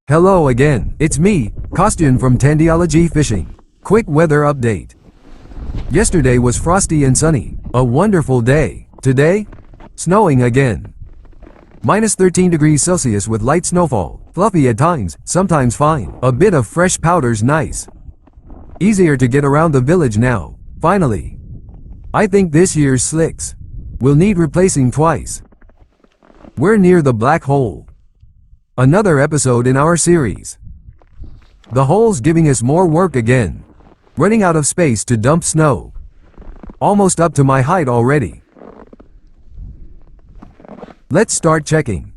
Hello again, it's me, Costian from Tandiology Fishing. Quick weather update. Yesterday was frosty and sunny, a wonderful day. Today, snowing again. Minus 13 degrees Celsius with light snowfall, fluffy at times, sometimes fine. A bit of fresh powder's nice. Easier to get around the village now, finally. I think this year's slicks will need replacing twice. We're near the black hole. Another episode in our series. The hole's giving us more work again. Running out of space to dump snow. Almost up to my height already. Let's start checking.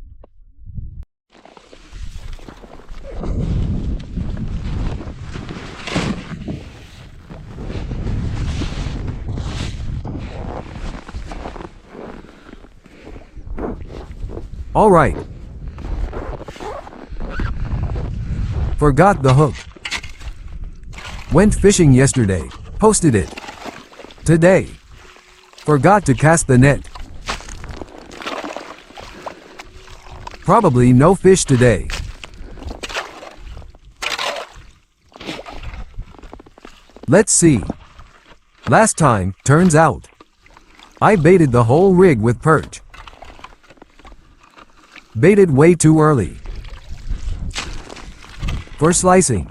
All right. Forgot the hook. Went fishing yesterday, posted it. Today. Forgot to cast the net. Probably no fish today. Let's see. Last time, turns out, I baited the whole rig with perch. Baited way too early for slicing.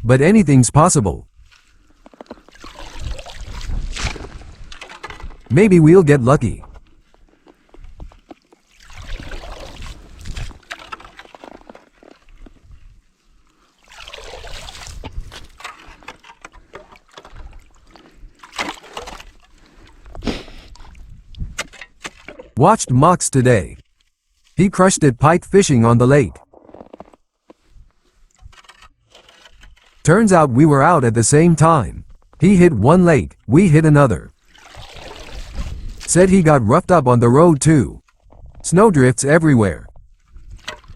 But anything's possible. Maybe we'll get lucky. Watched Mox today. He crushed it pike fishing on the lake. Turns out we were out at the same time. He hit one lake, we hit another. Said he got roughed up on the road too. Snowdrifts everywhere.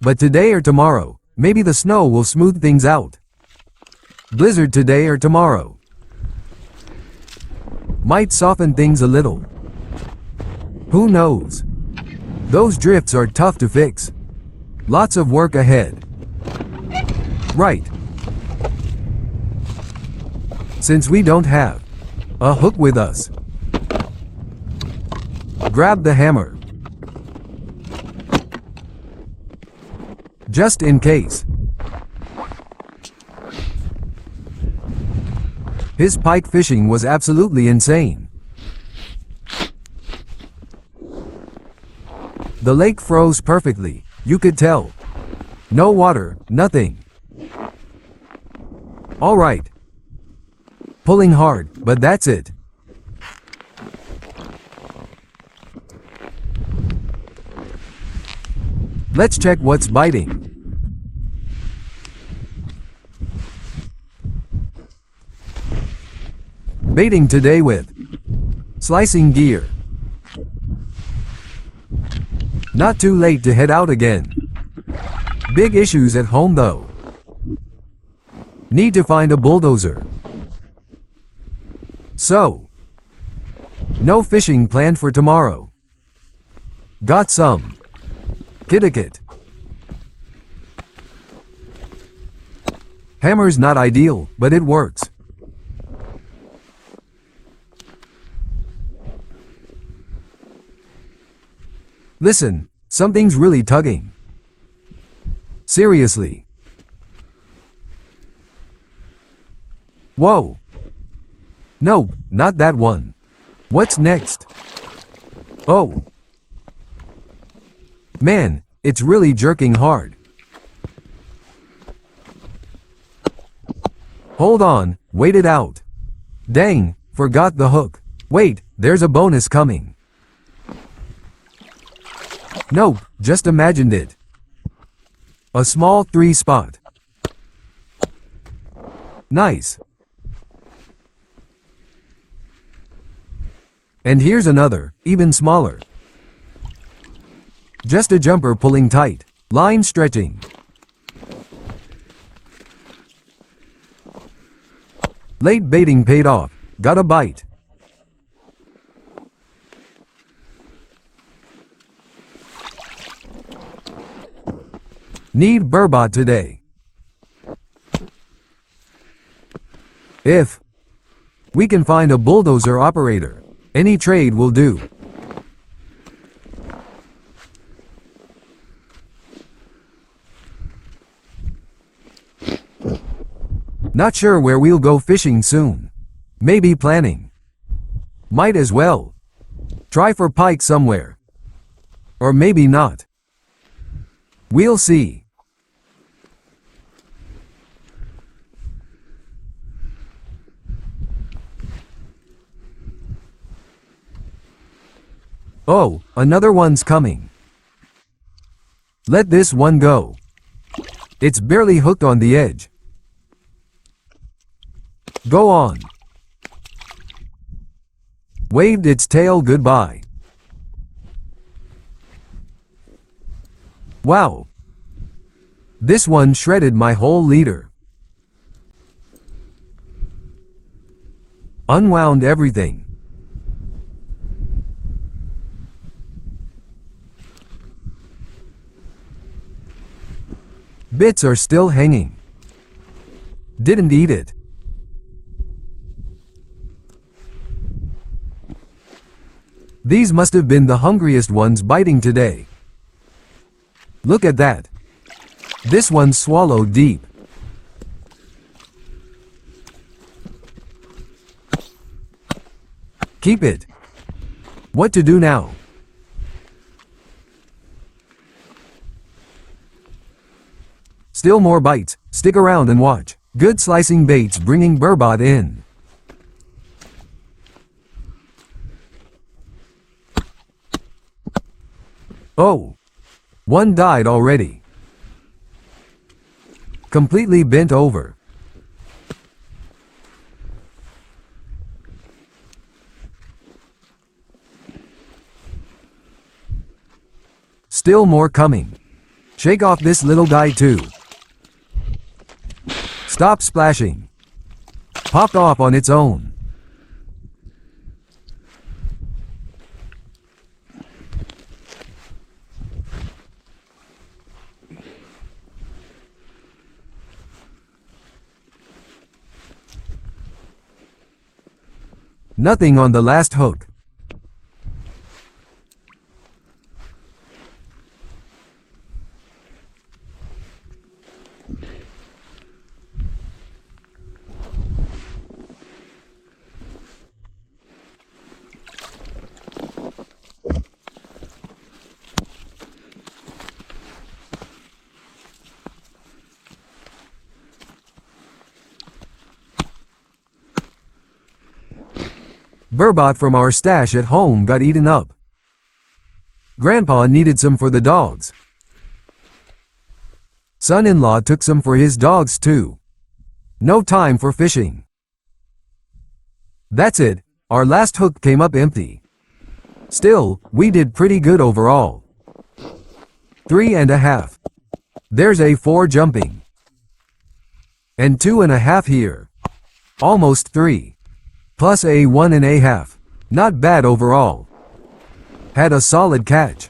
But today or tomorrow, maybe the snow will smooth things out. Blizzard today or tomorrow. Might soften things a little. Who knows? Those drifts are tough to fix. Lots of work ahead. Right. Since we don't have a hook with us, grab the hammer. Just in case. His pike fishing was absolutely insane. The lake froze perfectly, you could tell. No water, nothing. All right. Pulling hard, but that's it. Let's check what's biting. Baiting today with slicing gear. Not too late to head out again. Big issues at home though. Need to find a bulldozer. So, no fishing planned for tomorrow. Got some kittikit. Hammer's not ideal, but it works. Listen, something's really tugging. Seriously. Whoa. Nope, not that one. What's next? Oh. Man, it's really jerking hard. Hold on, wait it out. Dang, forgot the hook. Wait, there's a bonus coming. Nope, just imagined it. A small 3-spot. Nice. And here's another, even smaller. Just a jumper pulling tight, line stretching. Late baiting paid off, got a bite. Need burbot today. If we can find a bulldozer operator, any trade will do. Not sure where we'll go fishing soon. Maybe planning. Might as well try for pike somewhere. Or maybe not. We'll see. Oh, another one's coming. Let this one go. It's barely hooked on the edge. Go on. Waved its tail goodbye. Wow. This one shredded my whole leader. Unwound everything. Bits are still hanging. Didn't eat it. These must have been the hungriest ones biting today. Look at that. This one swallowed deep. Keep it. What to do now? Still more bites. Stick around and watch. Good slicing baits bringing burbot in. Oh. One died already. Completely bent over. Still more coming. Shake off this little guy too. Stop splashing. Popped off on its own. Nothing on the last hook. Burbot from our stash at home got eaten up. Grandpa needed some for the dogs. Son-in-law took some for his dogs too. No time for fishing. That's it, our last hook came up empty. Still, we did pretty good overall. 3.5. There's a 4 jumping. And 2.5 here. Almost 3. Plus a 1.5. Not bad overall. Had a solid catch.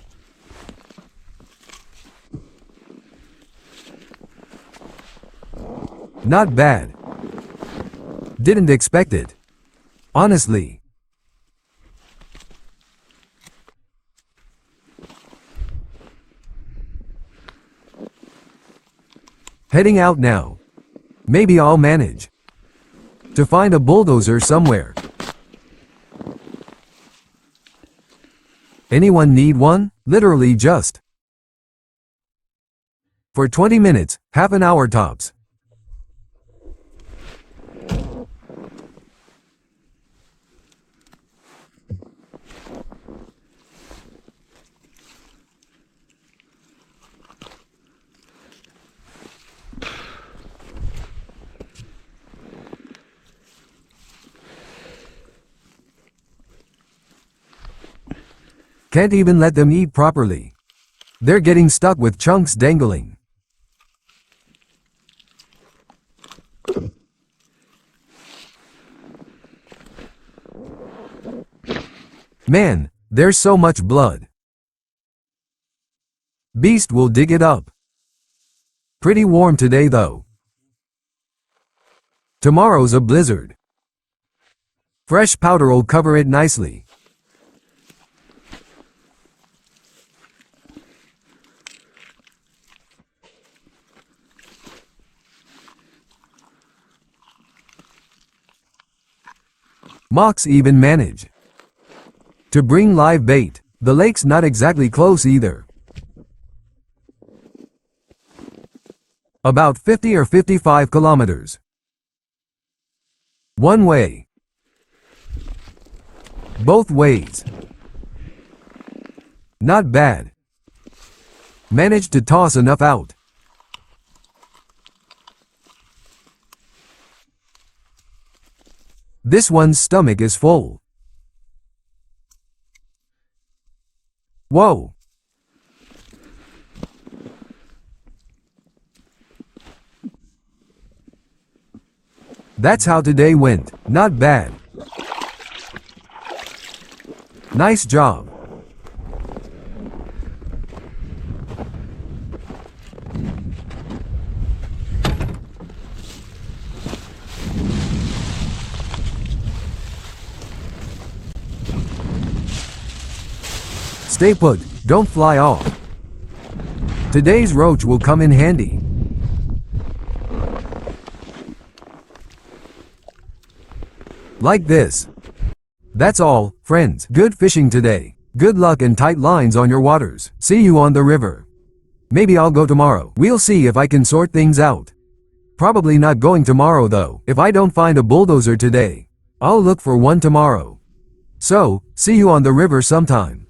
Not bad. Didn't expect it. Honestly. Heading out now. Maybe I'll manage to find a bulldozer somewhere. Anyone need one? Literally just for 20 minutes, half an hour tops. Can't even let them eat properly. They're getting stuck with chunks dangling. Man, there's so much blood. Beast will dig it up. Pretty warm today though. Tomorrow's a blizzard. Fresh powder'll cover it nicely. Mox even manage to bring live bait. The lake's not exactly close either. About 50 or 55 kilometers. One way. Both ways. Not bad. Managed to toss enough out. This one's stomach is full. Whoa! That's how today went. Not bad. Nice job. Stay put, don't fly off. Today's roach will come in handy. Like this. That's all, friends. Good fishing today. Good luck and tight lines on your waters. See you on the river. Maybe I'll go tomorrow. We'll see if I can sort things out. Probably not going tomorrow though. If I don't find a bulldozer today, I'll look for one tomorrow. So, see you on the river sometime.